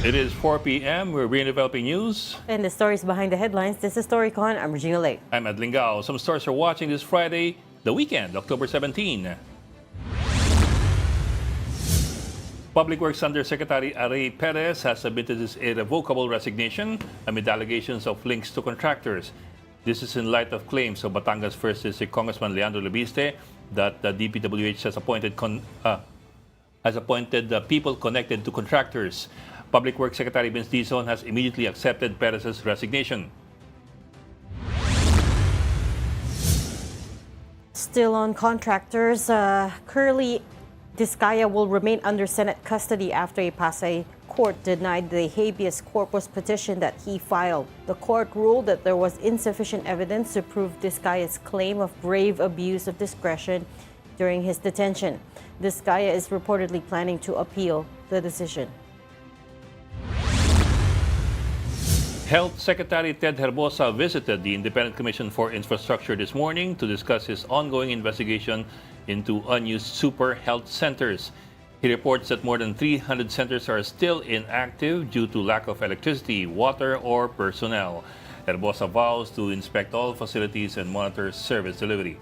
It is 4 p.m. We're bringing developing news. And the stories behind the headlines. This is Storycon. I'm Regina Lake. I'm Ed Lingao. Some stores are watching this Friday, the weekend, October 17. Public Works Undersecretary Aray Perez has submitted his irrevocable resignation amid allegations of links to contractors. This is in light of claims of Batangas 1st District Congressman Leandro Lebiste that the DPWH has appointed people connected to contractors. Public Works Secretary Vince Dizon has immediately accepted Perez's resignation. Still on contractors, Curly Discaya will remain under Senate custody after a Pasay court denied the habeas corpus petition that he filed. The court ruled that there was insufficient evidence to prove Discaya's claim of grave abuse of discretion during his detention. Discaya is reportedly planning to appeal the decision. Health Secretary Ted Herbosa visited the Independent Commission for Infrastructure this morning to discuss his ongoing investigation into unused super health centers. He reports that more than 300 centers are still inactive due to lack of electricity, water, or personnel. Herbosa vows to inspect all facilities and monitor service delivery.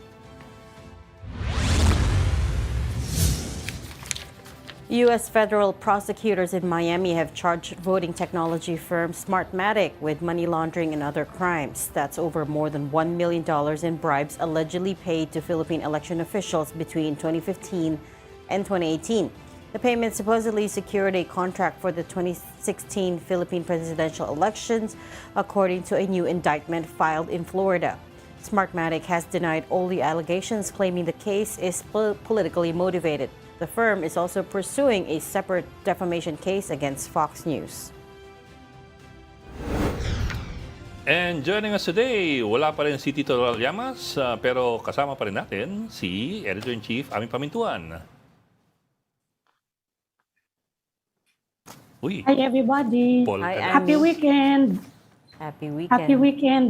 U.S. federal prosecutors in Miami have charged voting technology firm Smartmatic with money laundering and other crimes. That's over more than $1 million in bribes allegedly paid to Philippine election officials between 2015 and 2018. The payment supposedly secured a contract for the 2016 Philippine presidential elections, according to a new indictment filed in Florida. Smartmatic has denied all the allegations, claiming the case is politically motivated. The firm is also pursuing a separate defamation case against Fox News. And joining us today, wala pa rin si Tito Ral Llamas, pero kasama pa rin natin si Editor-in-Chief Aming Pamintuan. Uy, Hi everybody. Polka Hi, Happy Ami. weekend. Happy weekend. Happy weekend.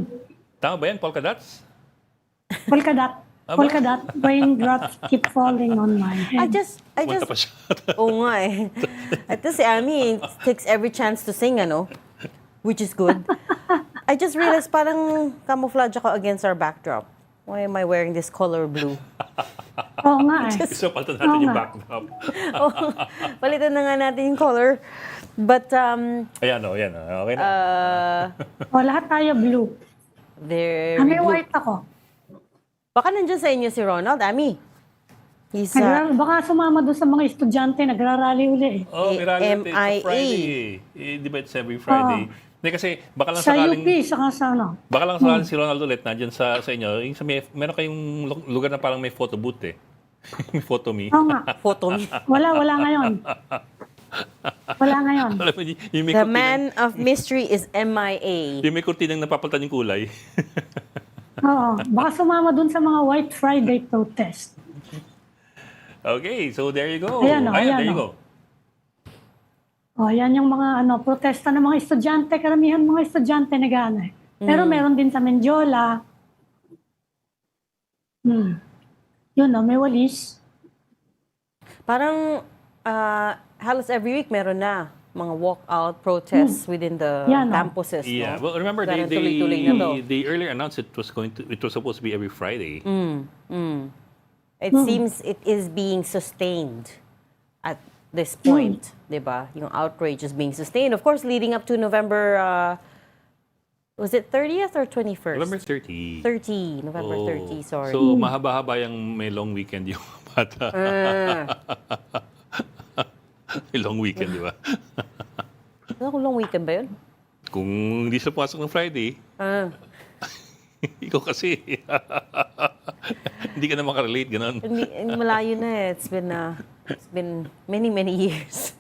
Tama ba yan, Polka Dots? Polka dot. Aba. Polka dot. Raindrops keep falling on my I head. just, Kumanta pa siya. oo nga eh. At si Ami takes every chance to sing, which is good. I just realized parang camouflage ako against our backdrop. Why am I wearing this color blue? Oo nga eh. So, palitan natin Oo yung nga. backdrop. Oh, palitan na nga natin yung color. But, Ayan o, ayan. Okay na. O, lahat tayo blue. very May blue. white ako. Baka nandiyan sa inyo si Ronald, Ami. He's Baka sumama doon sa mga estudyante, nagrarally uli eh. Oh, may rally natin sa MIA. Friday. Di ba it's every Friday? Hindi kasi, baka lang Sa sakaling... UP, saka sa ano. Baka lang sakaling si Ronald ulit, nandyan sa inyo. Yung meron kayong lugar na parang may photo booth eh. May photo me. Oo nga. photo me. Wala ngayon. Wala ngayon. Alam mo, yung may The kurtinang- man of mystery is MIA. Yung may kurtinang napapalitan yung kulay. Oo. Baka sumama doon sa mga White Friday protest. Okay, so there you go. Ayan o, there ayan you o. go. O, yan yung mga protesta ng mga estudyante. Karamihan mga estudyante nag-ano eh. Pero meron din sa Mendiola. Yun may walis. Parang halos every week meron na mga walkout protests within the Yan, campuses. Yeah, no? well, remember Parang tuloy-tuloy na to. they earlier announced it was supposed to be every Friday. It seems it is being sustained at this point, di ba? Yung outrage is being sustained. Of course, leading up to November, was it 30th or 21st? November 30. 30, November Oh. 30, sorry. So, mahaba-haba yung may long weekend yung bata. May long weekend, di ba? Ano kung long weekend ba yun? Kung hindi siya pasok ng Friday, ikaw kasi. Hindi ka na makarelate, gano'n. Malayo na eh. It's been many, many years.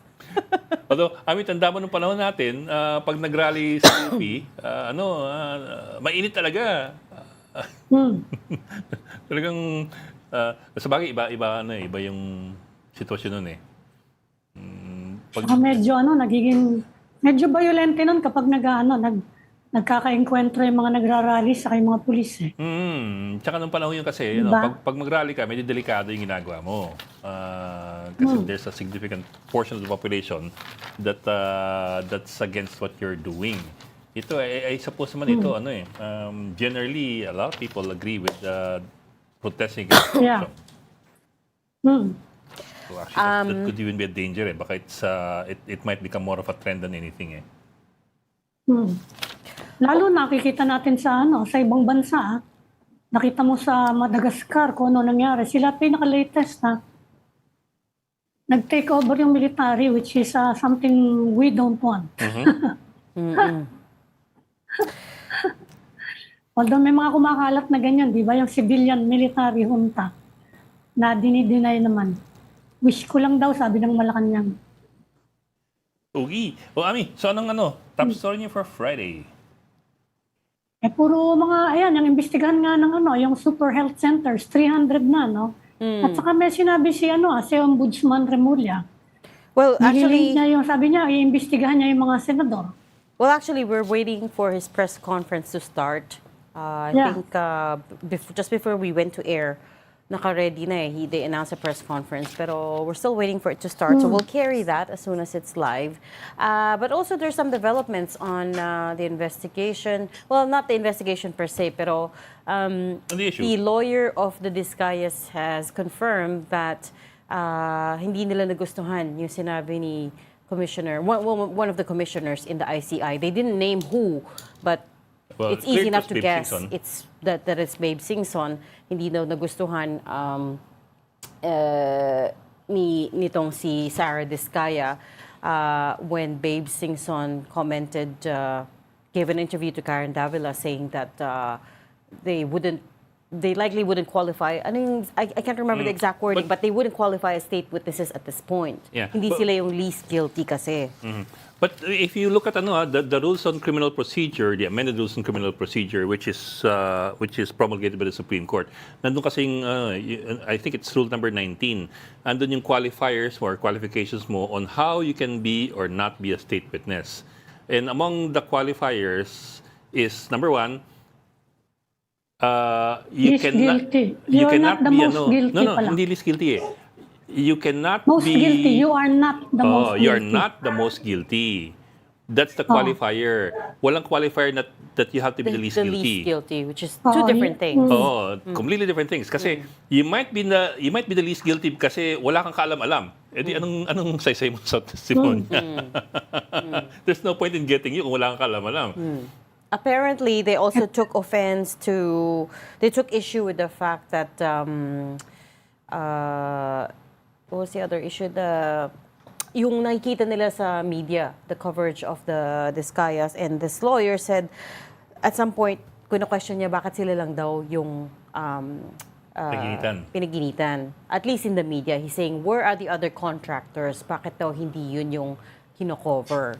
Although, tanda mo nung panahon natin, pag nag-rally sa UP, mainit talaga. Talagang, sa bagay, iba yung sitwasyon nun eh. Medyo medyo violente nun kapag nagkaka-enkwentro yung mga nagrarally sa yung mga pulis eh. Tsaka nung panahon yun kasi, Diba? pag mag-rally ka, medyo delikado yung ginagawa mo. Kasi there's a significant portion of the population that's against what you're doing. Ito, I suppose naman ito, generally, a lot of people agree with protesting against Yeah. corruption. So actually, that could even be a danger. Baka it might become more of a trend than anything. Lalo nakikita natin sa ibang bansa. Nakita mo sa Madagascar kung ano nangyari. Sila pinaka-latest na nag-take over yung military, which is something we don't want. Although may mga kumakalat na ganyan, di ba? Yung civilian military junta na dinideny naman. Wish ko lang daw, sabi ng Malacanang. Ugi. Ami, so anong top story niyo for Friday? Puro mga, ayan, yung imbestigahan nga ng yung super health centers, 300 na, no? At saka may sinabi si Ombudsman Remulla. Well, actually, niya yung, sabi niya, iimbestigahan niya yung mga senador. Well, actually, we're waiting for his press conference to start. I think just before we went to air, naka-ready na eh. They announced a press conference, pero we're still waiting for it to start. So we'll carry that as soon as it's live. But also there's some developments on the investigation. Well, not the investigation per se, pero the lawyer of the Discayas has confirmed that hindi nila nagustuhan yung sinabi ni commissioner, one of the commissioners in the ICI. They didn't name who, but it's easy enough to guess. It's that it's Babe Singson. Hindi daw nagustuhan nitong si Sarah Discaya when Babe Singson commented, gave an interview to Karen Davila saying that they likely wouldn't qualify. I can't remember the exact wording, but they wouldn't qualify as state witnesses at this point. Yeah, Hindi sila yung least guilty kasi. But if you look at the rules on criminal procedure, the amended rules on criminal procedure, which is promulgated by the Supreme Court, nandun kasing, I think it's rule number 19, andun yung qualifiers or qualifications mo on how you can be or not be a state witness. And among the qualifiers is, number one, you cannot be hindi least guilty eh. You cannot most be guilty. You are not the most guilty. You are not the most guilty. That's the qualifier. Walang qualifier that you have to be the least guilty. The least guilty, which is two different things. Completely different things. Kasi you might be the least guilty kasi wala kang kaalam-alam. Eh di anong saysay mo sa testimonya? There's no point in getting you kung wala kang kaalam-alam. Apparently, they also took issue with the fact that, what was the other issue? Yung nakikita nila sa media, the coverage of the Discayas, and this lawyer said, at some point, question niya bakit sila lang daw yung pinaginitan. At least in the media, he's saying, where are the other contractors? Bakit daw hindi yun yung kino-cover?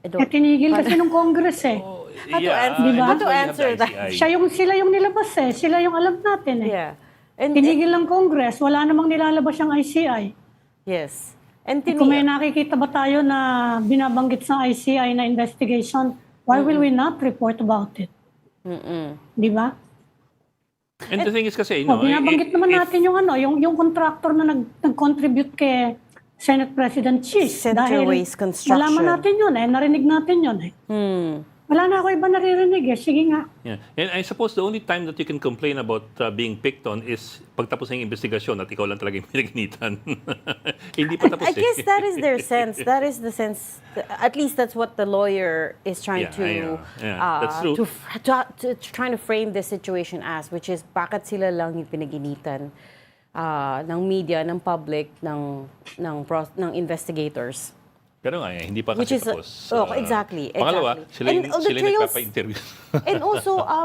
Tinigil kasi nung Congress eh. How to answer that? Sila yung nilabas eh. Sila yung alam natin eh. Yeah. Tinigil ng Congress, wala namang nilalabas yung ICI. Yes. And kung may nakikita ba tayo na binabanggit sa ICI na investigation, why will we not report about it? Di ba? And the thing is kasi, binabanggit naman natin yung contractor na nag-contribute kay Senate President Cheese. Centerways Construction. Malaman natin yun eh, narinig natin yun eh. Wala na ako iba naririnig eh. Sige nga. Yeah. And I suppose the only time that you can complain about being picked on is pagtapos ng investigasyon at ikaw lang talaga yung pinaginitan. Hindi pa tapos I guess that is their sense. That is the sense. At least that's what the lawyer is trying that's true. Trying to frame this situation as, which is bakit sila lang yung pinaginitan ng media, ng public, ng investigators. Pero nga, hindi pa kasi tapos. Exactly. Pangalawa, sila yung nagpapa-interview. And also, a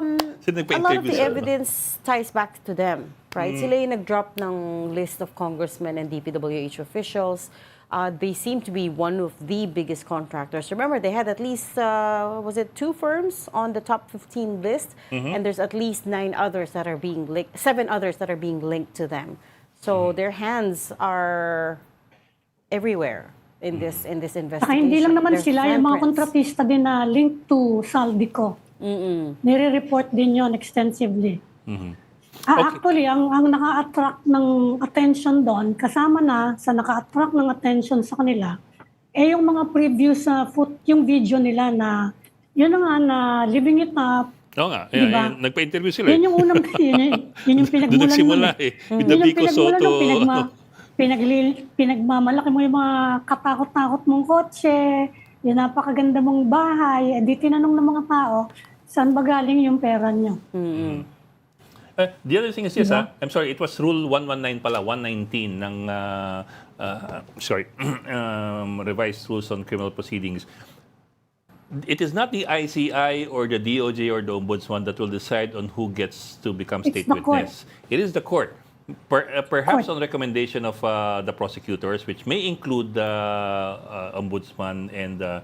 lot of the evidence ties back to them, right? Sila yung nag-drop ng list of congressmen and DPWH officials. They seem to be one of the biggest contractors. Remember, they had at least, 2 firms on the top 15 list, and there's at least 7 others that are being linked to them. So their hands are everywhere. in this investigation. Saka hindi lang naman They're sila, yung mga handprints. kontratista din na linked to Saldico. Nire-report din yon extensively. Actually, ang naka-attract ng attention doon, kasama na sa naka-attract ng attention sa kanila, yung mga previous yung video nila na, yun na nga na living it up. Oo nga, Diba? nagpa-interview sila. Yun yung unang, yun yung pinagmulan Doon nagsimula nun. With the Vico Soto. Pinagmamalaki mo yung mga katakot-takot mong kotse, yung napakaganda mong bahay, di tinanong ng mga tao, saan ba galing yung pera nyo? The other thing is this, I'm sorry, it was Rule 119 pala, 119 ng, Revised Rules on Criminal Proceedings. It is not the ICI or the DOJ or the Ombudsman that will decide on who gets to become It's state the court. witness. It is the court. Perhaps on recommendation of the prosecutors, which may include the Ombudsman and the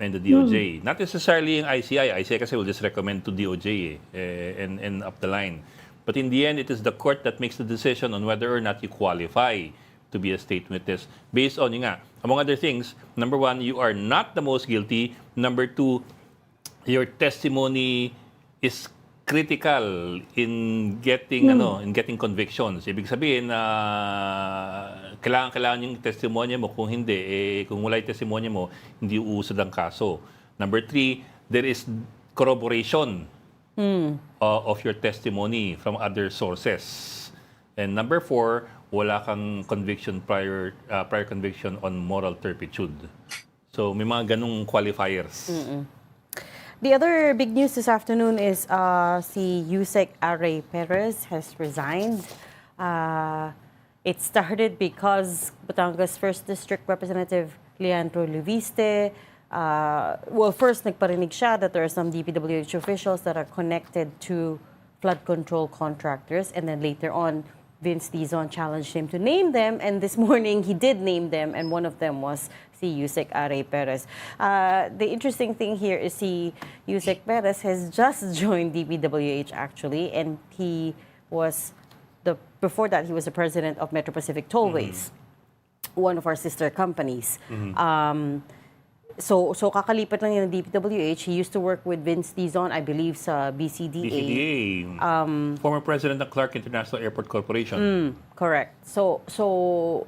DOJ. Not necessarily yung ICI. ICI kasi will just recommend to DOJ and up the line. But in the end, it is the court that makes the decision on whether or not you qualify to be a state witness. Based on, yun nga, among other things, number one, you are not the most guilty. Number two, your testimony is critical in getting convictions. Ibig sabihin na kailangan yung testimonya mo. Kung hindi, kung wala yung testimonya mo, hindi uusad ang kaso. Number three, there is corroboration of your testimony from other sources. And number four, wala kang conviction prior conviction on moral turpitude. So may mga ganung qualifiers. The other big news this afternoon is si Yusek Aray Perez has resigned. It started because Batangas 1st District Representative Leandro Leviste, first nagparinig siya that there are some DPWH officials that are connected to flood control contractors, and then later on, Vince Dizon challenged him to name them, and this morning he did name them, and one of them was si Yusek Aray Perez. The interesting thing here is si Yusek Perez has just joined DPWH actually, and he was before that he was the president of Metro Pacific Tollways, one of our sister companies. So kakalipat lang niya ng DPWH. He used to work with Vince Dizon, I believe, sa BCDA. Former president ng Clark International Airport Corporation. Correct. So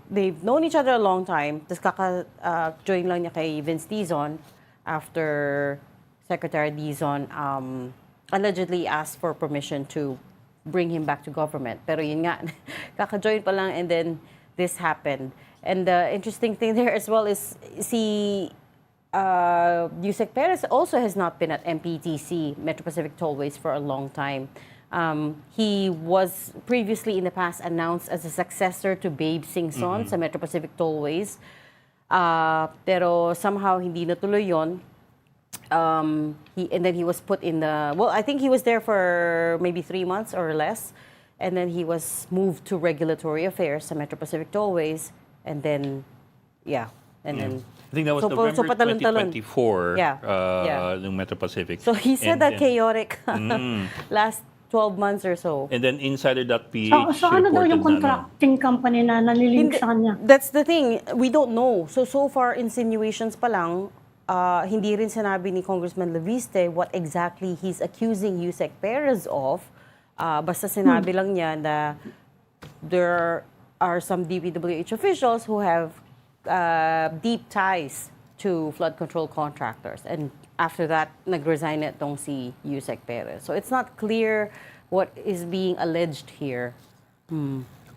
they've known each other a long time. Tapos kaka-join lang niya kay Vince Dizon after Secretary Dizon allegedly asked for permission to bring him back to government. Pero yun nga, kaka-join pa lang, and then this happened. And the interesting thing there as well is Yusek Perez also has not been at MPTC, Metro Pacific Tollways, for a long time. He was previously in the past announced as a successor to Babe Singson sa Metro Pacific Tollways. Pero somehow hindi natuloy yun. And then he was put in I think he was there for maybe 3 months or less. And then he was moved to regulatory affairs sa Metro Pacific Tollways. And then, and then I think that was November 2024 ng Metro Pacific. So he said that chaotic last 12 months or so. And then Insider.ph So ano daw yung contracting company na nalilink sa kanya? That's the thing. We don't know. So far, insinuations pa lang. Hindi rin sinabi ni Congressman Leviste what exactly he's accusing Yusek Perez of. Basta sinabi lang niya na there are some DPWH officials who have deep ties to flood control contractors. And after that, nag-resign itong si Yusek Perez. So it's not clear what is being alleged here.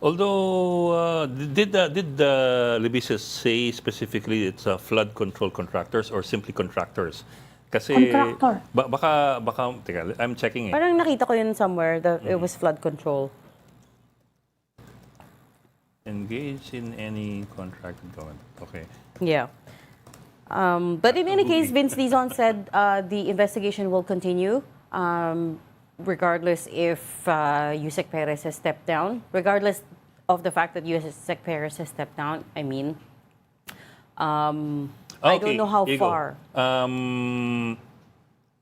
Although, did Libis say specifically it's flood control contractors or simply contractors? Kasi Contractor. baka teka, I'm checking Parang nakita ko yun somewhere that it was flood control. Engage in any contracted government. Okay. Yeah. But in any case, Vince Dizon said the investigation will continue regardless if Yusek Perez has stepped down. Regardless of the fact that Yusek Perez has stepped down, I mean. I don't know how far.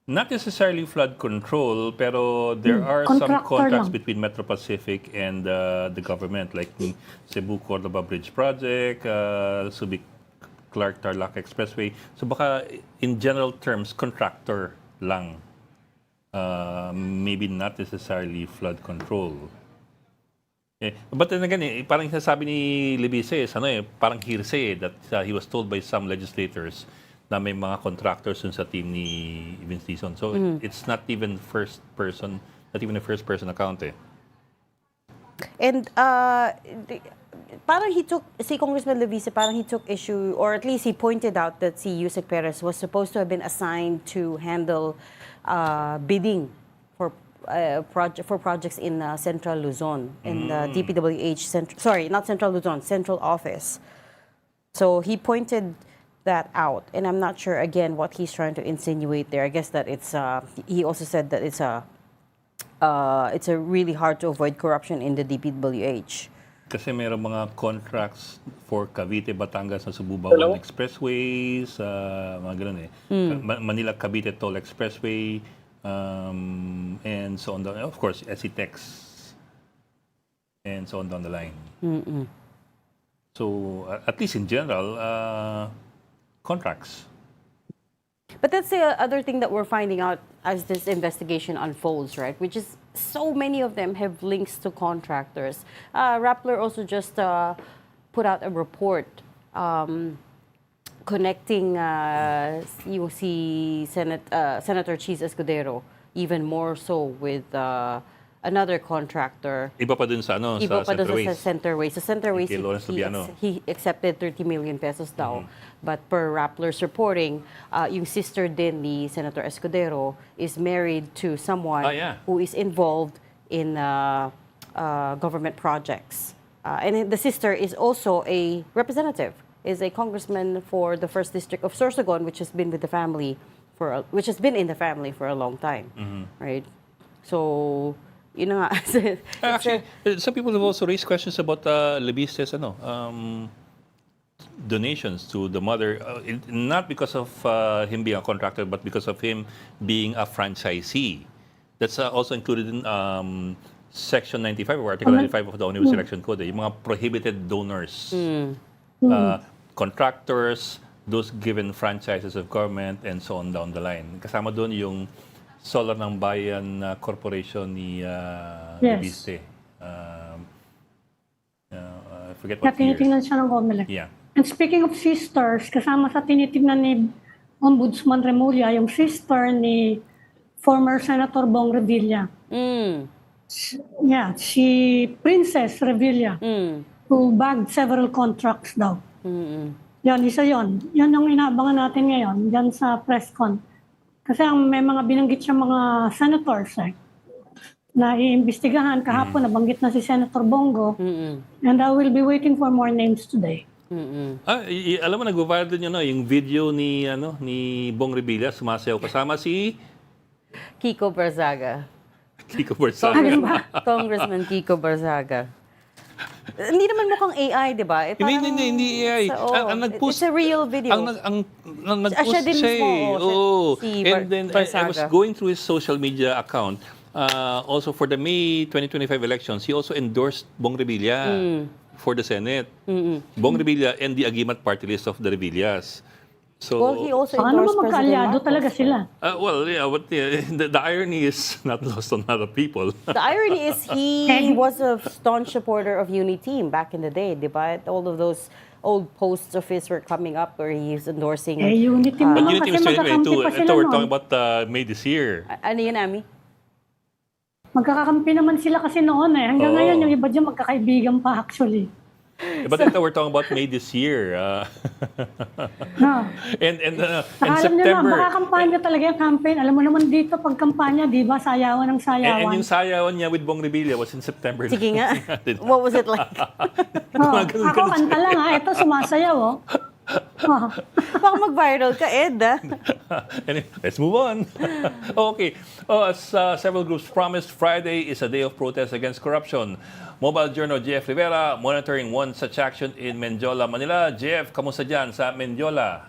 Not necessarily flood control, pero there are some contracts between Metro Pacific and the government, like the Cebu Cordova Bridge Project, Subic Clark-Tarlac Expressway. So baka in general terms, contractor lang. Maybe not necessarily flood control. But then again, parang sasabi ni Libise, parang hearsay that he was told by some legislators na may mga contractors dun sa team ni Vince Dizon. So it's not even not even a first person account And parang si Congressman Levice, parang he took issue, or at least he pointed out that si Yusek Perez was supposed to have been assigned to handle bidding for projects in Central Luzon, in the DPWH, not Central Luzon, Central Office. So he pointed that out, and I'm not sure again what he's trying to insinuate there. I guess that he also said that it's a really hard to avoid corruption in the DPWH. Kasi mayroong mga contracts for Cavite, Batangas na Sububawan Expressways, mga ganun Manila-Cavite Toll Expressway, and so on down. Of course, SETEX, and so on down the line. So, at least in general, contracts. But that's the other thing that we're finding out as this investigation unfolds, right? Which is so many of them have links to contractors. Rappler also just put out a report connecting Senator Cheese Escudero even more so with another contractor. Iba pa dun sa Iba pa dun Centerways. sa Centerways. Sa Centerways, Kay Lawrence Lubiano. he accepted 30 million pesos daw. But per Rappler's reporting, yung sister din ni Senator Escudero is married to someone who is involved in government projects. And the sister is also a representative, is a congressman for the 1st District of Sorsogon, which has been in the family for a long time, right? So, Actually, some people have also raised questions about Leviste's donations to the mother, not because of him being a contractor, but because of him being a franchisee. That's also included in Section 95 or Article 95 of the Omnibus Election Code. Yung mga prohibited donors, contractors, those given franchises of government, and so on down the line. Kasama doon yung Solar ng Bayan Corporation ni Leviste. I forget what year. Tinitingnan siya ng COMELEC. Yeah. And speaking of sisters, kasama sa tinitingnan ni Ombudsman Remulla, yung sister ni former Senator Bong Revilla. Yeah, si Princess Revilla, who bagged several contracts daw. Yan, isa yon. Yan ang inaabangan natin ngayon, dyan sa press con. Kasi may mga binanggit siya mga senators na iimbestigahan. Kahapon, nabanggit na si Senator Bongo. And I will be waiting for more names today. Alam mo, nag-viral din yung video ni Bong Revilla, sumasayaw kasama si Kiko Barzaga. Kiko Barzaga. Congressman Kiko Barzaga. Hindi naman mukhang AI, di ba? Hindi AI. It's a real video. Ang nag-post siya din siya mismo. And then I was going through his social media account. Also for the May 2025 elections, he also endorsed Bong Revilla for the Senate. Bong Revilla and the Agimat party list of the Revillas. So, well, he also ano endorsed naman President magkaalyado Marcos. talaga sila. But the irony is not lost on other people. The irony is he was a staunch supporter of Uniteam back in the day, di ba? All of those old posts of his were coming up where he's endorsing... Uniteam But naman Unity kasi was 2022. magkakampi pa Ito, sila we're noon. talking about May this year. Ano yun, Ami? Magkakakampi naman sila kasi noon Hanggang ngayon, yung iba dyan magkakaibigan pa actually. But ito, we're talking about May this year. And Alam September. nyo na, baka kampanya talaga yung campaign. Alam mo naman dito, pag kampanya, di ba, sayawan ng sayawan. And yung sayawan niya with Bong Revilla was in September. Sige nga. What was it like? Ako, kanta lang Ito, sumasayaw Baka mag-viral ka, Ed. Anyway, let's move on. Okay. As several groups promised, Friday is a day of protest against corruption. Mobile Journal Jeff Rivera monitoring one such action in Mendiola, Manila. Jeff, kamusta dyan sa Mendiola?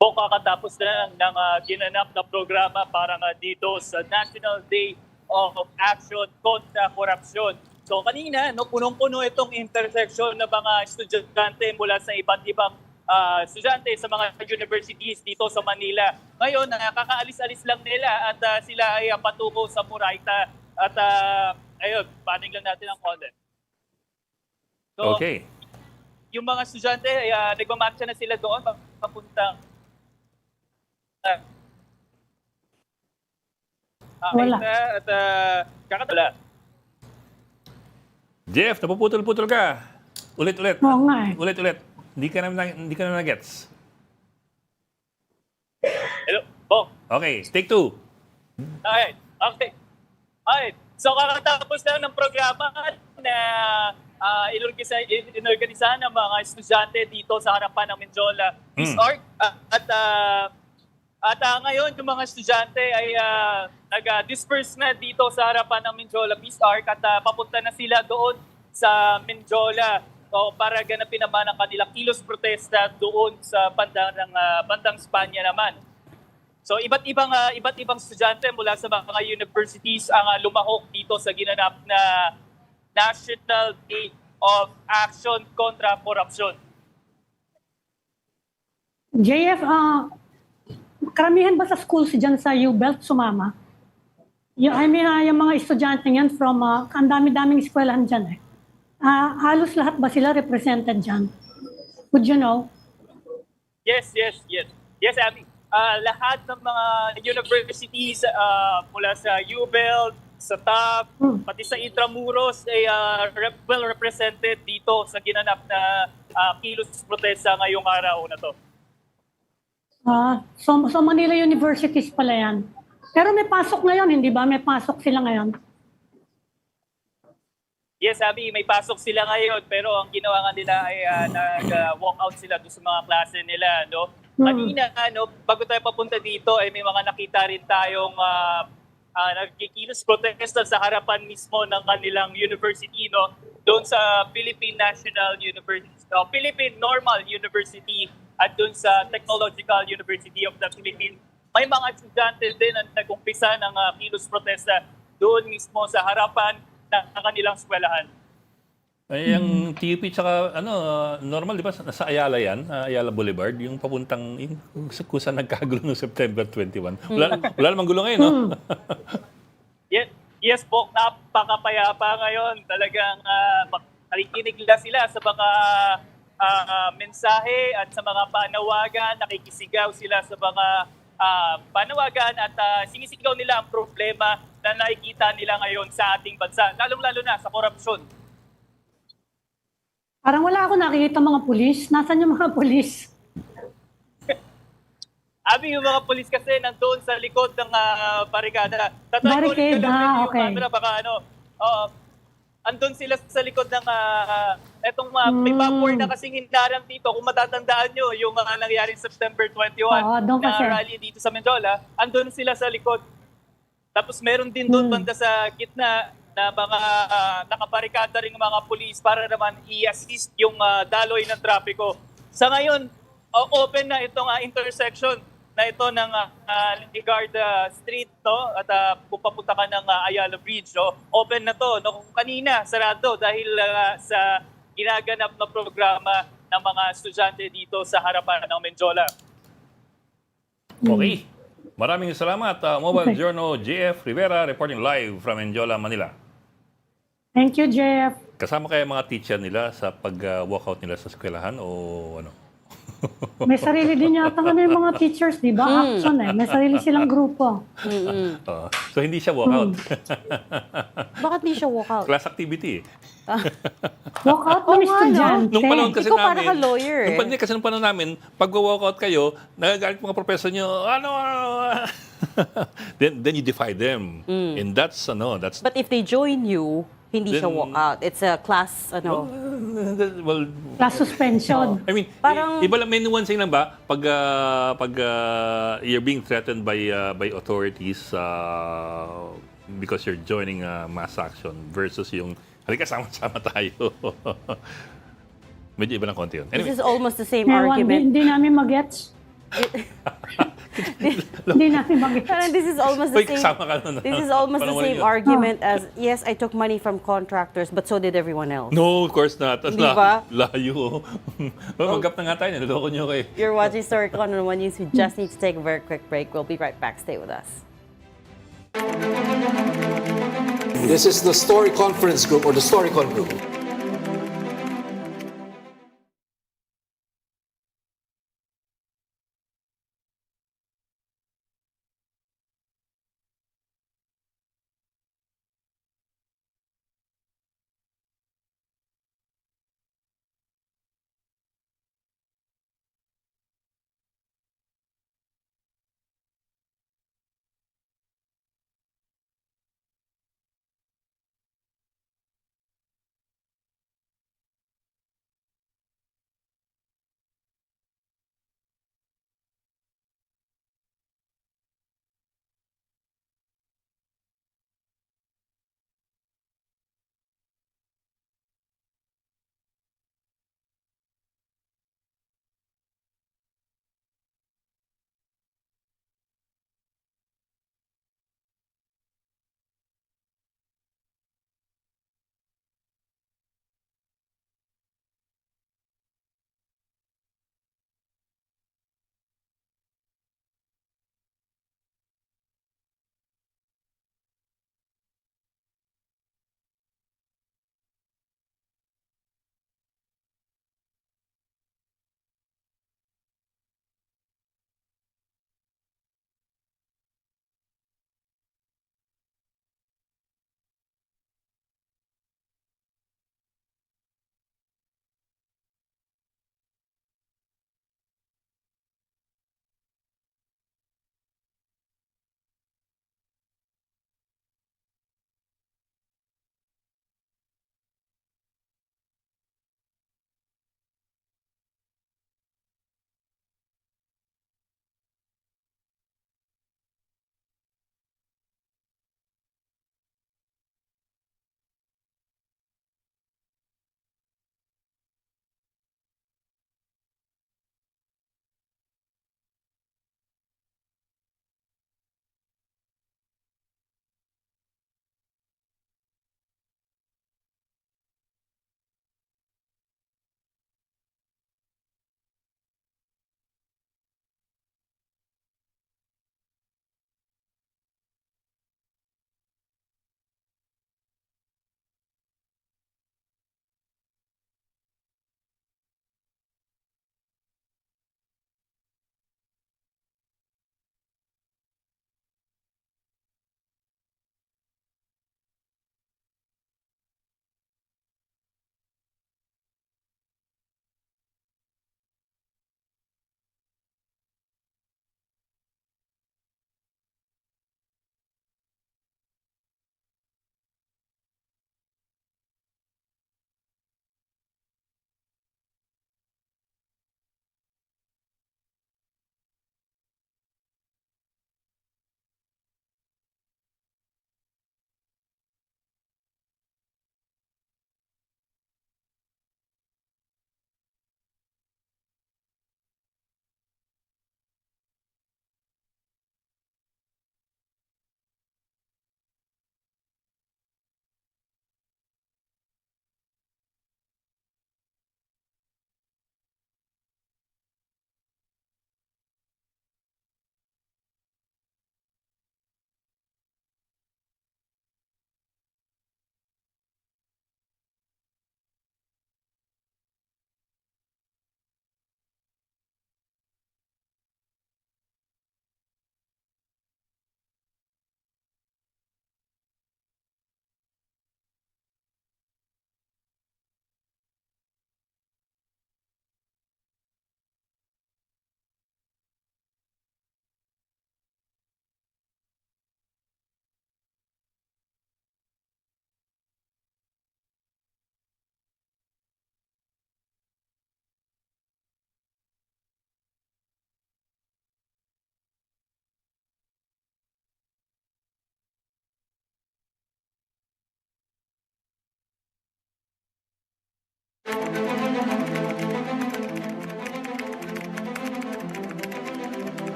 Kakatapos na ng ginanap na programa para dito sa National Day of Action kontra Korupsyon. So kanina, no, punong-puno itong intersection ng mga estudyante mula sa iba't ibang estudyante sa mga universities dito sa Manila. Ngayon, kakaalis-alis lang nila at sila ay patungo sa Murayta. At ayun, panig lang natin ang konti. So, Okay. yung mga estudyante, nagmamarcha na sila doon papuntang Wala. at kakatula. Jeff, napuputol-putol ka. Ulit-ulit. Oo nga eh. Ulit-ulit. Hindi ka na na-gets. Hello, Bong. Okay, take 2. Okay. So kakatapos lang ng programa na inorganisahan ng mga estudyante dito sa harapan ng Menjola Peace Arc. At ngayon, yung mga estudyante ay nag-disperse na dito sa harapan ng Menjola Peace Arc at papunta na sila doon sa Menjola para ganapin naman ang kanilang kilos protesta doon sa bandang Spanya naman. So iba't ibang estudyante mula sa mga universities ang lumahok dito sa ginanap na National Day of Action kontra Corruption. JF, karamihan ba sa schools dyan sa U-Belt sumama? Yung mga estudyante yan from, ang dami-daming eskwelahan dyan eh. Halos lahat ba sila represented dyan? Would you know? Yes, Abby. Lahat ng mga universities mula sa UBEL, sa TAP, pati sa Intramuros ay well represented dito sa ginanap na kilos protesta ngayong araw na to. So Manila Universities pala yan. Pero may pasok ngayon, hindi ba? May pasok sila ngayon. Yes, Abby, may pasok sila ngayon pero ang ginawa nga nila ay nag-walk out sila doon sa mga klase nila, no? Kanina, bago tayo papunta dito ay may mga nakita rin tayong nagkikilos protesta sa harapan mismo ng kanilang university, no? Doon sa Philippine National University, Philippine Normal University at doon sa Technological University of the Philippines. May mga estudyante din na nag-umpisa ng kilos protesta doon mismo sa harapan ng kanilang eskwelahan. Ay, ang TUP tsaka normal, di ba? Sa Ayala yan, Ayala Boulevard, yung papuntang, kung saan nagkagulo noong September 21. Wala namang gulo ngayon, no? Yes po, napakapayapa ngayon. Talagang nakikinig sila sa mga mensahe at sa mga panawagan, nakikisigaw sila sa mga panawagan at sinisigaw nila ang problema na nakikita nila ngayon sa ating bansa, lalong-lalo na sa korupsyon. Parang wala ako nakikita mga pulis. Nasaan yung mga pulis? Abi, yung mga pulis kasi nandoon sa likod ng barikada. Barricade, okay. Camera, baka andun sila sa likod ng may vapor na kasing hindarang dito. Kung matatandaan nyo, yung nangyari September 21 na rally dito sa Menjola, andun sila sa likod. Tapos meron din doon banda sa gitna na mga nakabarikada ring mga pulis para naman i-assist yung daloy ng trapiko. Sa ngayon, open na itong intersection na ito ng Ligarda Street, no? At kung papunta ka ng Ayala Bridge, no? Open na to. No? Kung kanina, sarado dahil sa ginaganap na programa ng mga estudyante dito sa harapan ng Menjola. Okay. Maraming salamat, Mobile Journal JF Rivera reporting live from Menjola, Manila. Thank you, Jeff. Kasama kaya mga teacher nila sa pag-walkout nila sa eskwelahan o ano? May sarili din yata yung mga teachers, di ba? Action eh. May sarili silang grupo. So hindi siya walkout. Bakit hindi siya walkout? Class activity. Walkout ng estudyante. Nung panahon kasi Ikaw namin, para ka lawyer eh. Nung panahon namin, pag walkout kayo, nagagalit mga professor nyo, then you defy them. And that's. But if they join you, hindi siya walkout. It's a class, Well, Class suspension. I mean, Parang- iba lang, may nuancing lang ba pag you're being threatened by authorities because you're joining a mass action versus yung halika sama-sama tayo. Medyo iba lang konti yun. This Anyway, is almost the same Ewan, argument. hindi namin mag-gets. Hindi natin mag-gets. Parang this is almost the Uy, same. kasama ka na. This is almost the Parang same wala yun. argument as, yes, I took money from contractors, but so did everyone else. No, of course not. Di ba? Layo. Mag-up na nga tayo. Naloko nyo kayo. You're watching Storycon on One News. We just need to take a very quick break. We'll be right back. Stay with us. This is the Story Conference Group or the Storycon Group.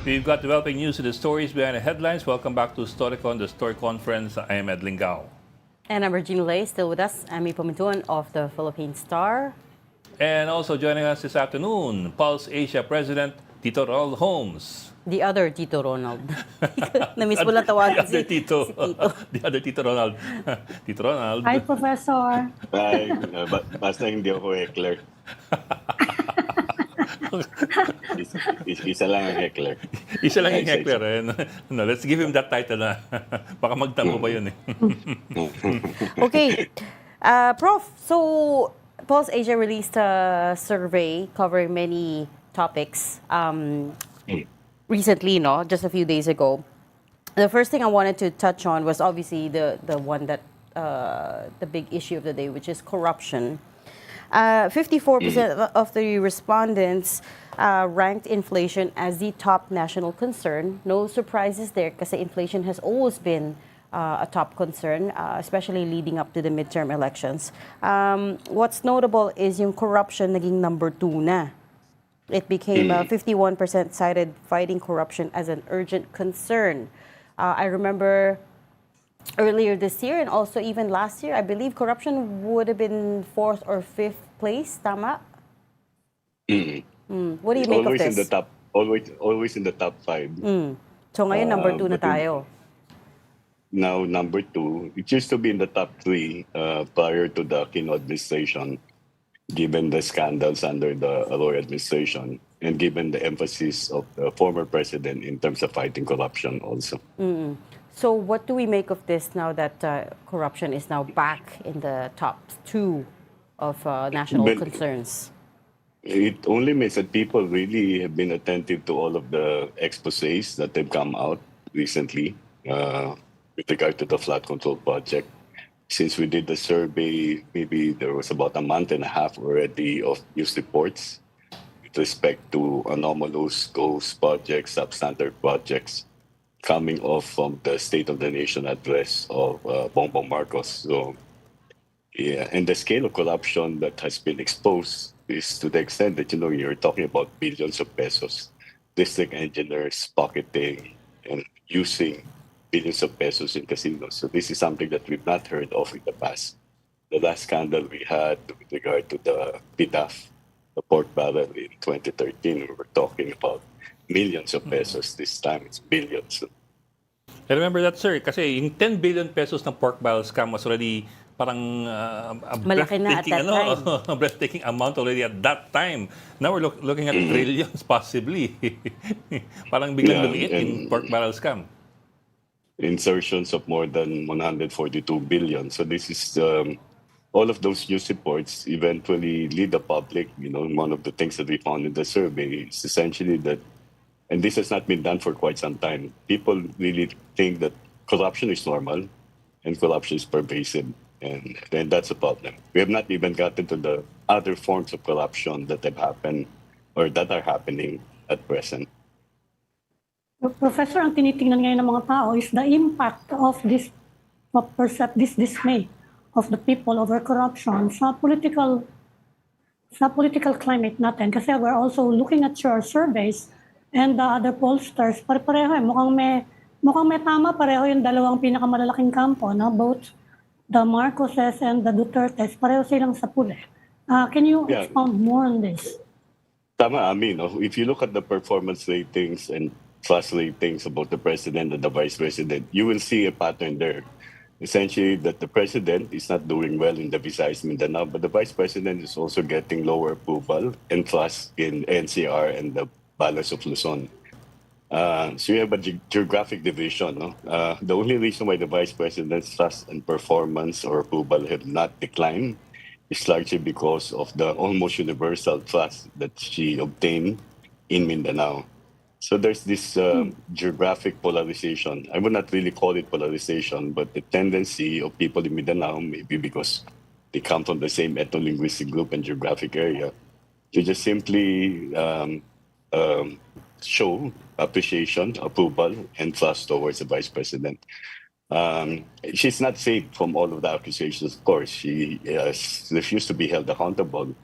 We've got developing news to the stories behind the headlines. Welcome back to Storycon, the Story Conference. I am Ed Lingao. And I'm Regina Lay, still with us. Ami Pumintuan of the Philippine Star. And also joining us this afternoon, Pulse Asia President Tito Ronald Holmes. The other Tito Ronald. Na-miss mo lang tawagan The other Tito. The other Tito Ronald. Tito Ronald. Hi, Professor. Ay, basta hindi ako heckler. Isa lang ang heckler. Isa lang yung heckler. Eh. No, let's give him that title na. Baka magtampo pa yun eh. Okay. Prof, so Pulse Asia released a survey covering many topics recently, no? Just a few days ago. The first thing I wanted to touch on was obviously the one that the big issue of the day, which is corruption. 54% of the respondents ranked inflation as the top national concern. No surprises there because inflation has always been a top concern, especially leading up to the midterm elections. What's notable is yung corruption naging number 2 na. It became 51% cited fighting corruption as an urgent concern. I remember earlier this year and also even last year, I believe corruption would have been 4th or 5th place, tama? What do you make Always of in the this? top, always in the top 5. So ngayon, number 2 na but tayo. Now number 2, it used to be in the top 3 prior to the Aquino administration, given the scandals under the Arroyo administration and given the emphasis of the former president in terms of fighting corruption also. So what do we make of this now that corruption is now back in the top 2 of national But- concerns? It only means that people really have been attentive to all of the exposés that have come out recently with regard to the flood control project. Since we did the survey, maybe there was about a month and a half already of news reports with respect to anomalous ghost projects, substandard projects coming off from the State of the Nation address of Bongbong Marcos. So, yeah, and the scale of corruption that has been exposed is to the extent that, you're talking about billions of pesos, district engineers pocketing and using billions of pesos in casinos. So this is something that we've not heard of in the past. The last scandal we had with regard to the PDAF, the pork barrel in 2013, we were talking about millions of pesos. This time it's billions. I remember that, sir, kasi yung 10 billion pesos ng pork barrel scam was already parang a Malaki na at breathtaking, that a breathtaking amount already at that time. Now we're looking at trillions possibly. Parang biglang lumiit yung pork barrel scam. Insertions of more than 142 billion. So this is all of those news reports eventually lead the public. One of the things that we found in the survey is essentially that, and this has not been done for quite some time, people really think that corruption is normal and corruption is pervasive. And then that's a problem. We have not even gotten to the other forms of corruption that have happened or that are happening at present. Professor, ang tinitingnan ngayon ng mga tao is the impact of this dismay of the people over corruption sa political climate natin. Kasi we're also looking at your surveys and the other pollsters. Pare-pareho mukhang may tama pareho yung dalawang pinakamalalaking kampo, no? Both the Marcoses and the Dutertes, pareho silang sa puli. Can you expound more on this? Tama, if you look at the performance ratings and trust ratings about the president and the vice president, you will see a pattern there. Essentially, that the president is not doing well in the Visayas Mindanao, but the vice president is also getting lower approval and trust in NCR and the balance of Luzon. So you have a geographic division. No? The only reason why the vice president's trust and performance or approval have not declined is largely because of the almost universal trust that she obtained in Mindanao. So there's this geographic polarization. I would not really call it polarization, but the tendency of people in Mindanao, maybe because they come from the same ethno-linguistic group and geographic area, to just simply show appreciation, approval, and trust towards the vice president. She's not safe from all of the accusations, of course. She refused to be held accountable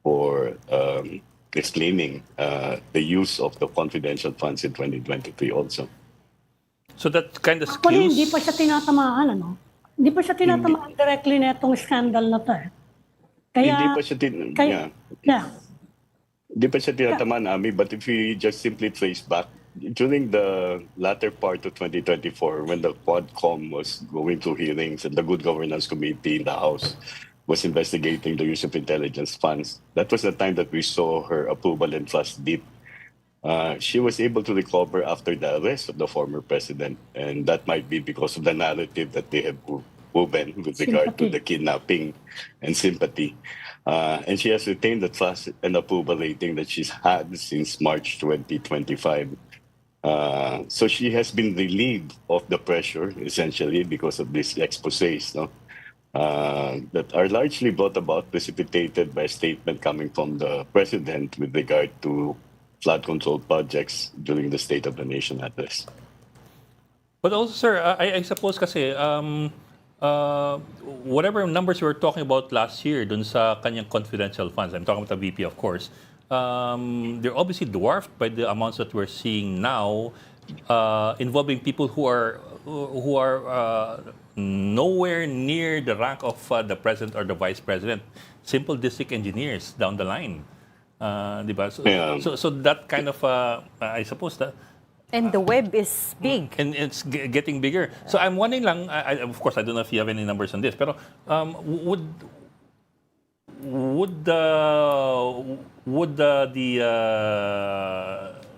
for explaining the use of the confidential funds in 2023 also. So that kind of Actually, skews... hindi pa siya tinatamaan, ano? Hindi pa siya tinatamaan directly na itong scandal na to eh. Kaya, Hindi pa siya Hindi pa siya tinatamaan, Ami, but if we just simply trace back, during the latter part of 2024, when the Quadcom was going through hearings and the Good Governance Committee in the House was investigating the use of intelligence funds, that was the time that we saw her approval and trust dip. She was able to recover after the arrest of the former president, and that might be because of the narrative that they have woven with regard to the kidnapping and sympathy. And she has retained the trust and approval rating that she's had since March 2025. So she has been relieved of the pressure, essentially, because of these exposés, no? That are largely brought about, precipitated by a statement coming from the president with regard to flood control projects during the State of the Nation address. But also, sir, I suppose kasi whatever numbers we were talking about last year dun sa kanyang confidential funds, I'm talking about the VP, of course, they're obviously dwarfed by the amounts that we're seeing now, involving people who are nowhere near the rank of the president or the vice president, simple district engineers down the line. Diba? So that kind of, I suppose that... And the web is big. And it's getting bigger. So I'm wondering lang, of course, I don't know if you have any numbers on this, pero would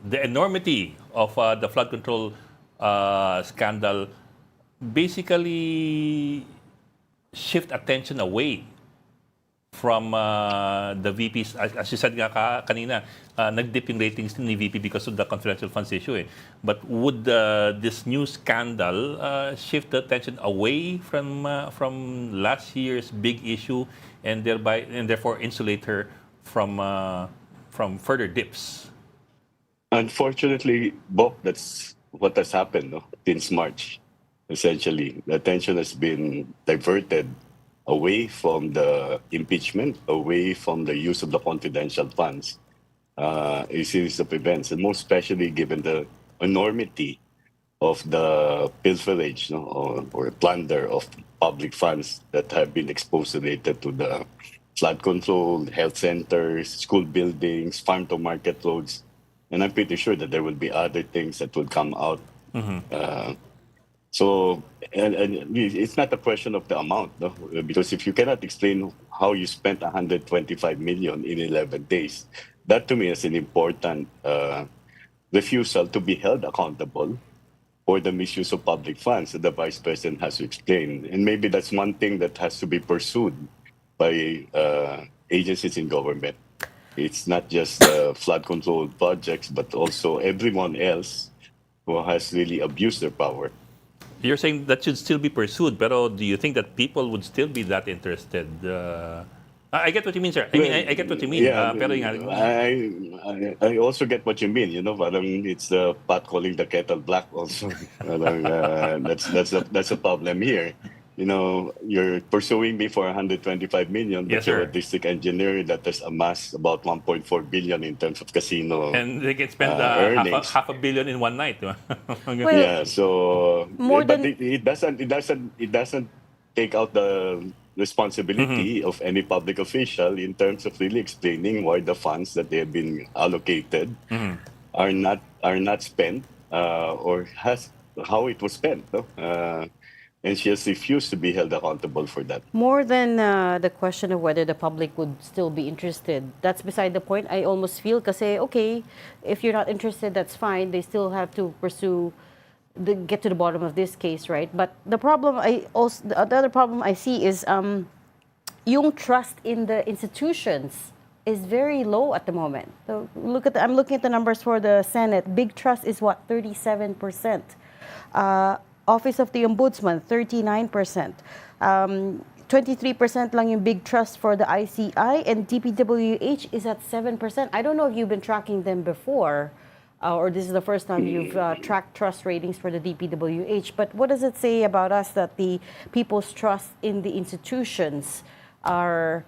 the enormity of the flood control scandal basically shift attention away from the VPs? As you said nga kanina, nag-dip yung ratings ni VP because of the confidential funds issue. Eh. But would this new scandal shift the attention away from last year's big issue and therefore insulate her from further dips? Unfortunately, Bob, that's what has happened, no? Since March. Essentially, the attention has been diverted away from the impeachment, away from the use of the confidential funds, a series of events, and most especially given the enormity of the pilferage, no, or plunder of public funds that have been exposed related to the flood control, health centers, school buildings, farm-to-market roads. And I'm pretty sure that there will be other things that will come out. So, and it's not a question of the amount, no? Because if you cannot explain how you spent 125 million in 11 days, that to me is an important refusal to be held accountable for the misuse of public funds that the Vice President has to explain. And maybe that's one thing that has to be pursued by agencies in government. It's not just flood control projects, but also everyone else who has really abused their power. You're saying that should still be pursued, pero do you think that people would still be that interested? I get what you mean, sir. I get what you mean. Yeah, Pero I also get what you mean. You know, parang it's the pot calling the kettle black. Also, that's a problem here. You know, you're pursuing me for 125 million, but Yes, you're sir. a district engineer that has amassed about 1.4 billion in terms of casino and they can spend earnings. half a billion in one night. Well, Yeah, so more but than- it doesn't take out the responsibility of any public official in terms of really explaining why the funds that they have been allocated are not spent or how it was spent. No? And she has refused to be held accountable for that. More than the question of whether the public would still be interested, that's beside the point. I almost feel, kasi, okay, if you're not interested, that's fine. They still have to pursue, get to the bottom of this case, right? But the problem the other problem I see is yung trust in the institutions is very low at the moment. So I'm looking at the numbers for the Senate. Big trust is what, 37%. Office of the Ombudsman, 39%. 23% lang yung big trust for the ICI, and DPWH is at 7%. I don't know if you've been tracking them before, or this is the first time you've tracked trust ratings for the DPWH, but what does it say about us that the people's trust in the institutions are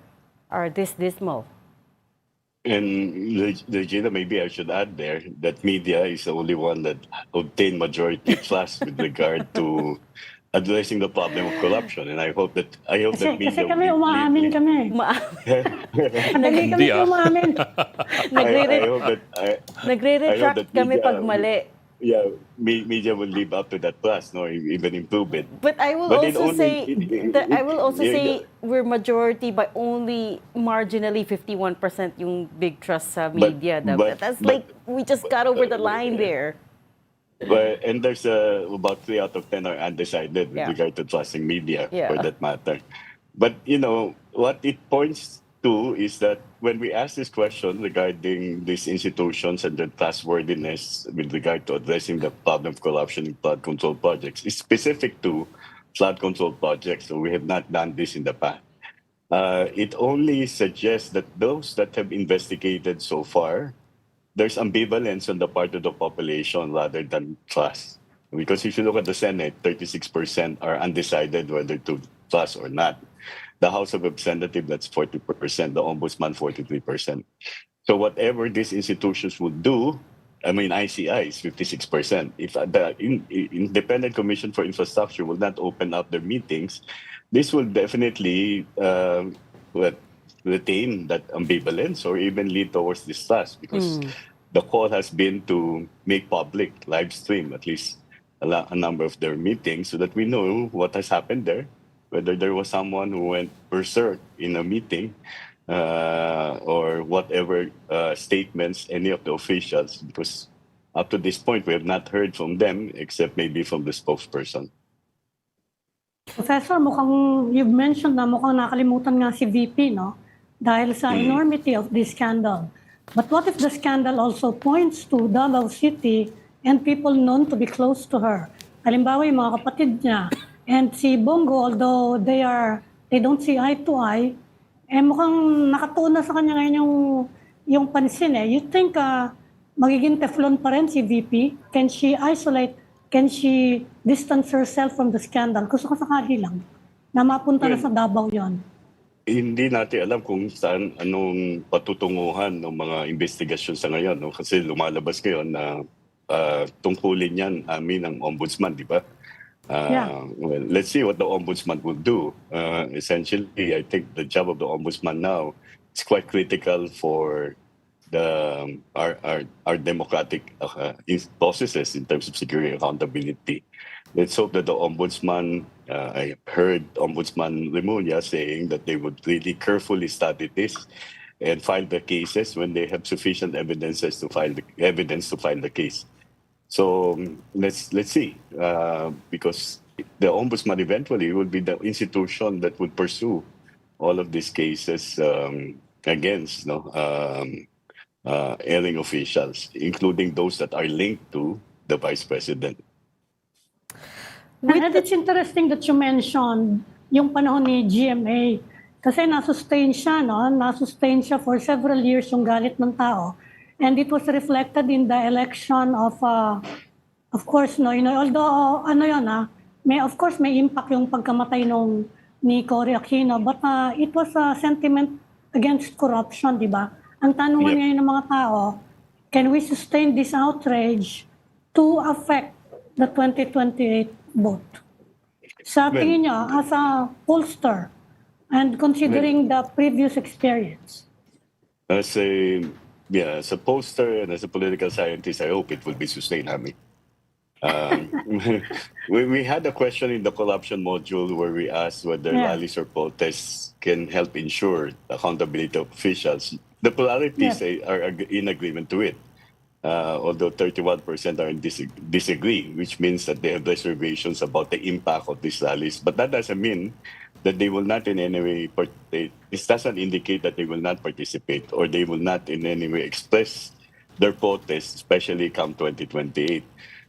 this dismal? And Regina, maybe I should add there that media is the only one that obtained majority trust with regard to addressing the problem of corruption. And I hope that Kasi media will kami umaamin kami. Madali kami Hindi ah. umamin. I hope that I hope Nagre-retract that kami media pag mali. media will live up to that trust, no, even improve it. But I will But it also only say that I will also say we're majority by only marginally 51% yung big trust sa media. That's like we just got over the line there. But and there's about 3 out of 10 are undecided with Yeah. regard to trusting media Yeah. for that matter. But what it points to is that when we ask this question regarding these institutions and their trustworthiness with regard to addressing the problem of corruption in flood control projects, it's specific to flood control projects. So we have not done this in the past. It only suggests that those that have investigated so far, there's ambivalence on the part of the population rather than trust. Because if you look at the Senate, 36% are undecided whether to trust or not. The House of Representatives, that's 40%. The Ombudsman, 43%. So whatever these institutions would do, I mean, ICI is 56%. If the Independent Commission for Infrastructure will not open up their meetings, this will definitely retain that ambivalence or even lead towards distrust because the call has been to make public, live stream at least a number of their meetings so that we know what has happened there, whether there was someone who went berserk in a meeting or whatever statements any of the officials, because up to this point, we have not heard from them except maybe from the spokesperson. Professor, mukhang you've mentioned na mukhang nakalimutan nga si VP, no? Dahil sa enormity of this scandal. But what if the scandal also points to Davao City and people known to be close to her? Halimbawa, yung mga kapatid niya. And si Bongo, although they don't see eye to eye, mukhang nakatuna sa kanya ngayon yung pansin eh. You think magiging Teflon pa rin si VP? Can she isolate? Can she distance herself from the scandal? Gusto ko sakali lang na mapunta na sa Davao yon. Hindi natin alam kung saan, anong patutunguhan ng mga investigasyon sa ngayon. No? Kasi lumalabas ngayon na tungkulin yan amin ng ombudsman, di ba? Well, let's see what the ombudsman will do. Essentially, I think the job of the ombudsman now is quite critical for our democratic processes in terms of security and accountability. Let's hope that the ombudsman, I heard Ombudsman Remulla saying that they would really carefully study this and file the cases when they have sufficient evidence to file the case. So let's see, because the ombudsman eventually will be the institution that would pursue all of these cases against ailing officials, including those that are linked to the vice president. And it's interesting that you mentioned yung panahon ni GMA kasi nasustain siya, no? Nasustain siya for several years yung galit ng tao. And it was reflected in the election of course, no, although of course may impact yung pagkamatay ni Cory Aquino, but it was a sentiment against corruption, di ba? Ang tanungan ngayon ng mga tao, can we sustain this outrage to affect the 2028 vote? Sa tingin niyo, as a pollster, and considering the previous experience? As a pollster and as a political scientist, I hope it will be sustained, Hami. We had a question in the corruption module where we asked whether rallies or protests can help ensure accountability of officials. The polarities are in agreement to it, although 31% are disagree, which means that they have reservations about the impact of these rallies. But that doesn't mean that they will not in any way participate. This doesn't indicate that they will not participate or they will not in any way express their protest, especially come 2028.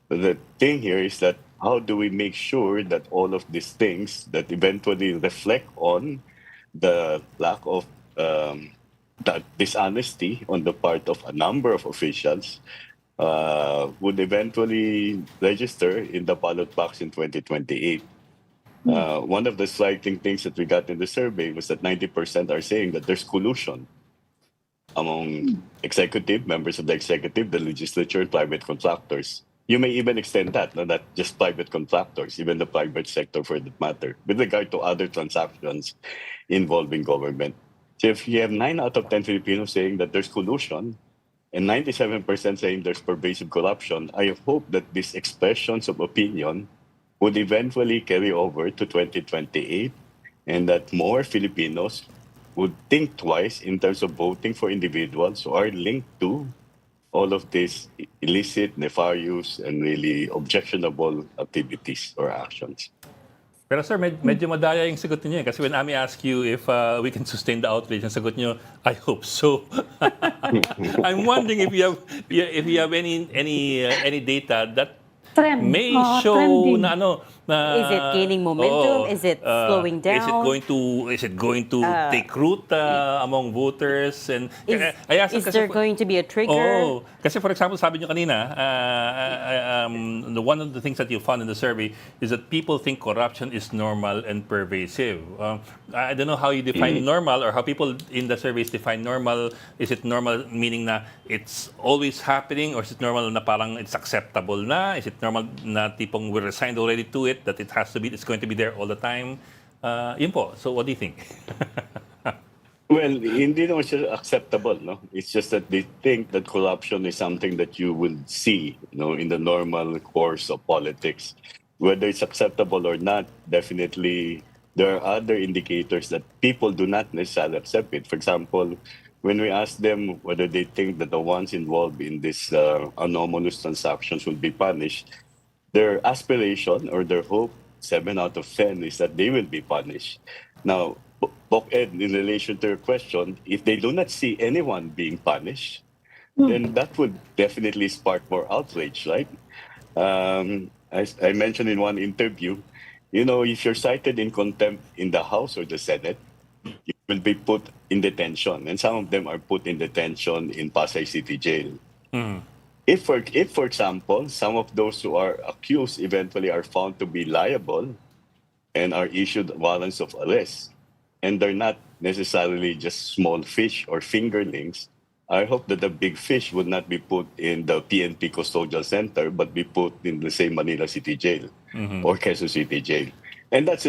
The thing here is that how do we make sure that all of these things that eventually reflect on the lack of that dishonesty on the part of a number of officials would eventually register in the ballot box in 2028. One of the striking things that we got in the survey was that 90% are saying that there's collusion. among executive, members of the executive, the legislature, and private contractors. You may even extend that, not just private contractors, even the private sector for that matter, with regard to other transactions involving government. So if you have 9 out of 10 Filipinos saying that there's collusion and 97% saying there's pervasive corruption, I hope that these expressions of opinion would eventually carry over to 2028 and that more Filipinos would think twice in terms of voting for individuals who are linked to all of these illicit, nefarious, and really objectionable activities or actions. Pero sir, medyo madaya yung sagot niyo kasi when Ami asked you if we can sustain the outrage, ang sagot niyo, I hope so. I'm wondering if you have any data that may show trending. na Is it gaining momentum? Is it slowing down? Is it going to take root among voters? And Is there going to be a trigger? Kasi for example, sabi niyo kanina, one of the things that you found in the survey is that people think corruption is normal and pervasive. I don't know how you define normal or how people in the surveys define normal. Is it normal meaning na it's always happening, or is it normal na parang it's acceptable na? Is it normal na tipong we're resigned already to it, that it's going to be there all the time? Yun po. So what do you think? Well, hindi naman siya acceptable, no? It's just that they think that corruption is something that you will see, in the normal course of politics. Whether it's acceptable or not, definitely there are other indicators that people do not necessarily accept it. For example, when we ask them whether they think that the ones involved in these anomalous transactions will be punished, their aspiration or their hope, 7 out of 10, is that they will be punished. Now, Ed, in relation to your question, if they do not see anyone being punished, then that would definitely spark more outrage, right? As I mentioned in one interview, if you're cited in contempt in the House or the Senate, you will be put in detention. And some of them are put in detention in Pasay City Jail. If, for example, some of those who are accused eventually are found to be liable and are issued warrants of arrest, and they're not necessarily just small fish or fingerlings, I hope that the big fish would not be put in the PNP Custodial Center, but be put in the same Manila City Jail or Quezon City Jail. And that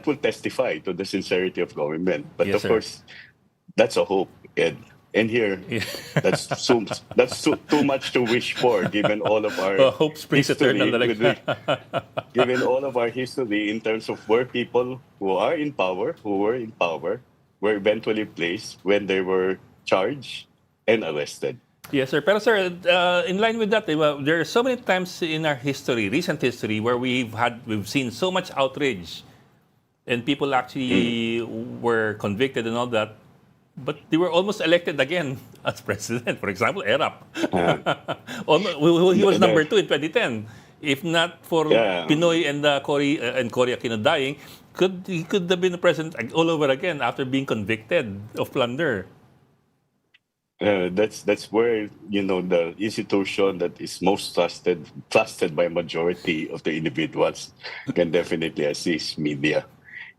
will testify to the sincerity of government. But Yes, of sir. course, that's a hope, Ed. And here, that's too much to wish for, given all of our Hope springs eternal talaga. given all of our history in terms of where people who were in power, were eventually placed when they were charged and arrested. Yes, sir. Pero sir, in line with that, there are so many times in our history, recent history, where we've seen so much outrage, and people actually were convicted and all that, but they were almost elected again as president. For example, Erap. He was number 2 in 2010. If not for Pinoy and Cory Aquino dying, he could have been the president all over again after being convicted of plunder. That's where the institution that is most trusted by majority of the individuals can definitely assist media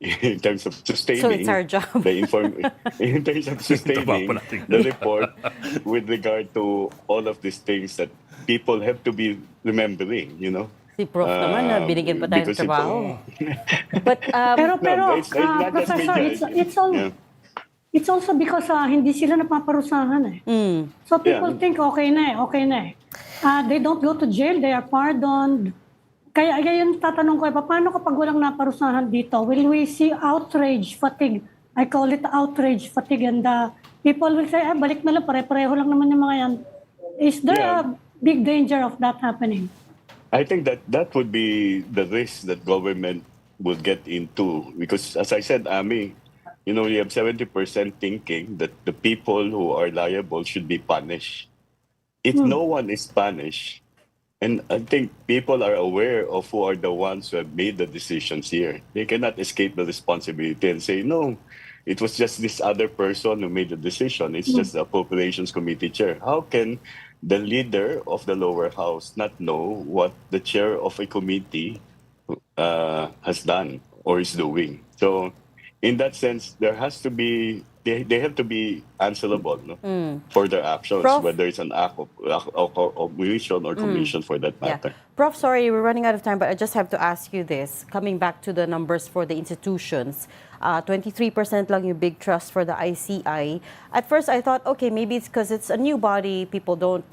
in terms of sustaining. So it's our job. In terms of sustaining the report with regard to all of these things that people have to be remembering. Si Prof naman na binigyan pa tayo ng because trabaho. But Pero it's not just Professor, media. it's also because hindi sila napaparusahan eh. So people think okay na eh. They don't go to jail, they are pardoned. Kaya yun tatanong ko, paano kapag walang naparusahan dito? Will we see outrage fatigue? I call it outrage fatigue, and people will say, balik na lang, pare-pareho lang naman yung mga yan. Is there a big danger of that happening? I think that would be the risk that government will get into, because as I said, Ami, you have 70% thinking that the people who are liable should be punished. If no one is punished, and I think people are aware of who are the ones who have made the decisions here, they cannot escape the responsibility and say, no, it was just this other person who made the decision. It's just the Appropriations Committee chair. How can the leader of the lower house not know what the chair of a committee has done or is doing? So in that sense, there has to be they have to be answerable, no, for their actions, Prof? whether it's an act of omission or commission for that matter. Prof, sorry, we're running out of time, but I just have to ask you this. Coming back to the numbers for the institutions, 23% lang yung big trust for the ICI. At first, I thought, okay, maybe it's because it's a new body, people don't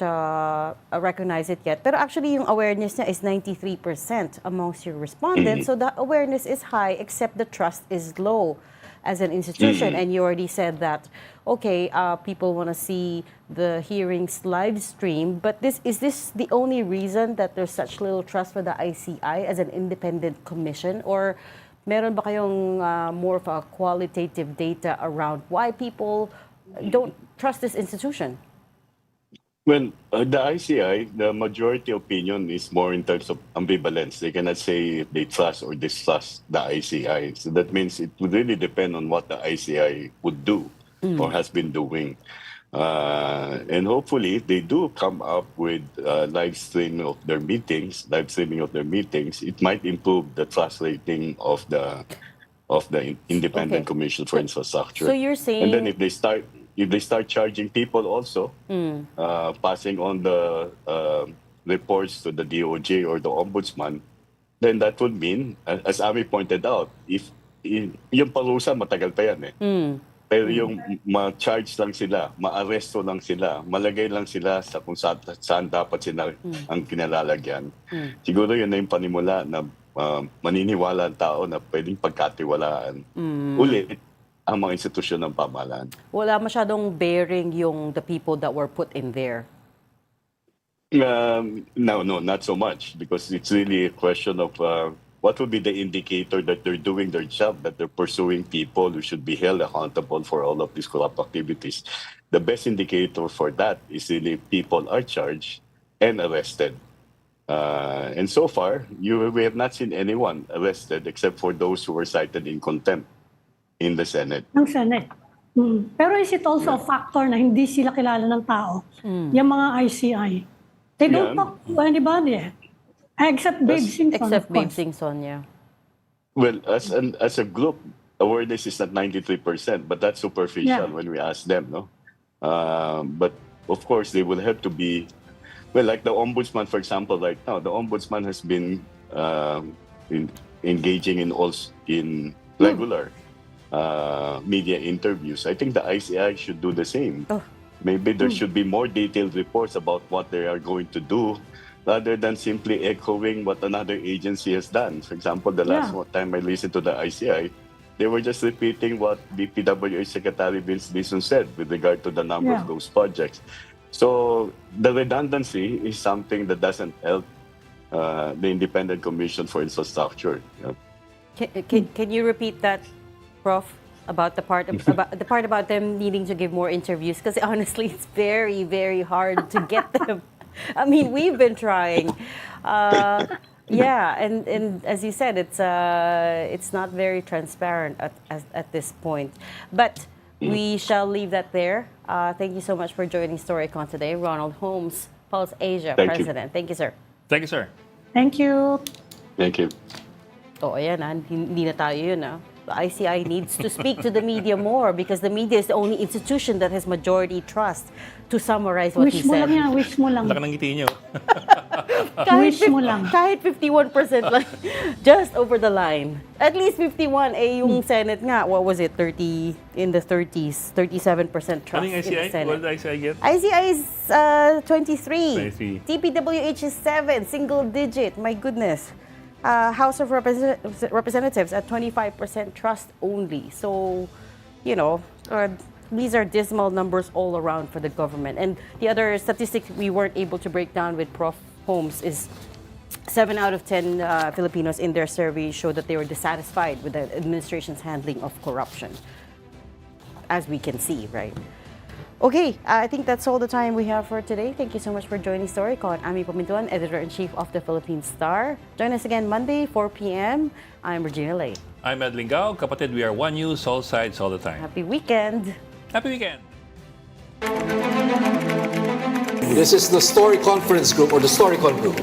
recognize it yet. Pero actually, yung awareness niya is 93% amongst your respondents. So the awareness is high, except the trust is low as an institution. And you already said that, okay, people want to see the hearings live stream, but is this the only reason that there's such little trust for the ICI as an independent commission? Or meron ba kayong more of a qualitative data around why people don't trust this institution? Well, the ICI, the majority opinion is more in terms of ambivalence. They cannot say if they trust or distrust the ICI. So that means it would really depend on what the ICI would do or has been doing. And hopefully, they do come up with live streaming of their meetings. It might improve the trust rating of the Independent Commission for Infrastructure. So you're saying, and then if they start charging people also, passing on the reports to the DOJ or the Ombudsman, then that would mean, as Ami pointed out, if yung parusa matagal pa yan pero yung ma-charge lang sila, ma-arresto lang sila, malagay lang sila sa kung saan dapat sila ang kinalalagyan. Siguro yun na yung panimula na maniniwala ang tao na pwedeng pagkatiwalaan ulit ang mga institusyon ng pamahalaan. wala masyadong bearing yung the people that were put in there? No, not so much, because it's really a question of what would be the indicator that they're doing their job, that they're pursuing people who should be held accountable for all of these corrupt activities. The best indicator for that is really people are charged and arrested. And so far, we have not seen anyone arrested except for those who were cited in contempt in the Senate. Ng Senate. Pero is it also a factor na hindi sila kilala ng tao? Yung mga ICI. They don't talk to anybody. Except Babe Singson, Except of Babe course. Singson, yeah. Well, as a group, awareness is at 93%, but that's superficial when we ask them, no? But of course, they will have to be, well, like the Ombudsman, for example, right now, the Ombudsman has been engaging in regular media interviews. I think the ICI should do the same. Maybe there should be more detailed reports about what they are going to do, rather than simply echoing what another agency has done. For example, the last time I listened to the ICI, they were just repeating what DPWH Secretary Vince Dizon said with regard to the number of those projects. So the redundancy is something that doesn't help the Independent Commission for Infrastructure. Can you repeat that, Prof? About the part about them needing to give more interviews, because honestly, it's very, very hard to get them. I mean, we've been trying. And as you said, it's not very transparent at this point. But we shall leave that there. Thank you so much for joining Storycon today, Ronald Holmes, Pulse Asia President. Thank you, sir. Thank you, sir. Thank you. Thank you. Oh, ayan hindi na tayo yun, The ICI needs to speak to the media more, because the media is the only institution that has majority trust, to summarize what he Wish mo said. lang yan, wish mo lang. Laki ng ngiti niyo. Wish mo lang. Kahit 51% lang, just over the line. At least 51, yung Senate nga, what was it, 30, in the 30s, 37% trust Ano yung in the ICI? Senate. What did ICI get? ICI is 23. 23. TPWH is 7, single digit, my goodness. House of Representatives at 25% trust only. So, these are dismal numbers all around for the government. And the other statistic we weren't able to break down with Prof. Holmes is 7 out of 10 Filipinos in their survey showed that they were dissatisfied with the administration's handling of corruption, as we can see, right? Okay, I think that's all the time we have for today. Thank you so much for joining Storycon. Ami Pamintuan, Editor-in-Chief of the Philippine Star. Join us again Monday, 4 p.m. I'm Regina Lay. I'm Ed Lingao. Kapatid, we are one news, all sides, all the time. Happy weekend. Happy weekend. This is the Story Conference Group or the Storycon Group.